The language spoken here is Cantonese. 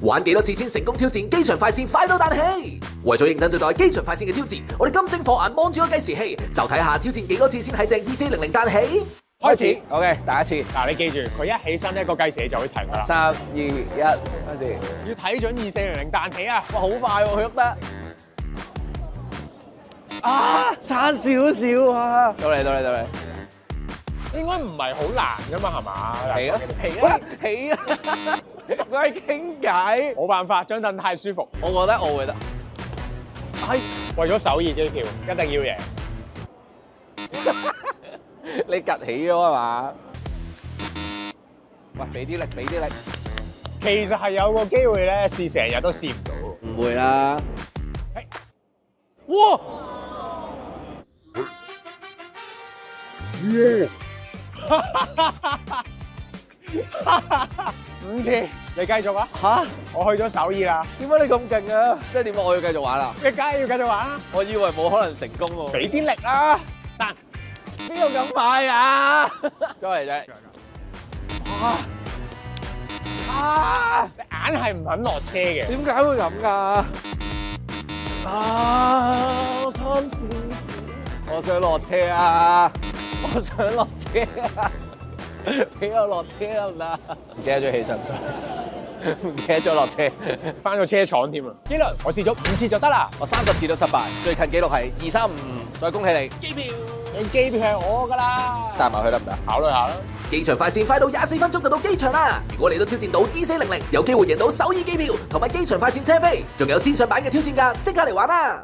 玩幾多次先成功挑戰機場快線快到彈起？為咗認真對待機場快線嘅挑戰，我哋金睛火眼望住個計時器，就睇下挑戰幾多次先喺正2400彈起。開始 ，OK，第一次。嗱，你記住，佢一起身咧個計時器就會停㗎啦。3、2、1，開始。要睇準2400彈起啊！哇，好快喎，佢喐得。啊，差少少啊！到你。應該唔係好難㗎嘛，係嘛？起啊！我係傾偈。冇辦法，張凳太舒服。我覺得我會得。係。為咗首爾機票，一定要贏。你趌起咗啊嘛？喂，俾啲力！其實係有個機會咧，試成日都試唔到。唔會啦。哇！5次，你繼續啊！吓？我去咗首爾啦。點解你咁勁啊？即係點解我要繼續玩啊？你梗係要繼續玩啊！我以為冇可能成功喎。俾啲力啦！嗱，邊有咁快啊？再嚟啫！你硬係唔肯落車嘅。點解會咁㗎？我差少少，我想落車啊！我想落車啊！俾我落車得唔得？唔記得咗起身，唔記得咗落車，翻咗車廠添啊！紀律，我試咗5次就得啦。我30次都失敗，最近紀錄係2、3、5，再恭喜你！機票，你機票係我㗎啦。帶埋去得唔得？考慮下啦。機場快線快到24分鐘就到機場啦！如果你都挑戰到2400，有機會贏到首爾機票同埋機場快線車飛，仲有線上版嘅挑戰㗎，即刻嚟玩啦！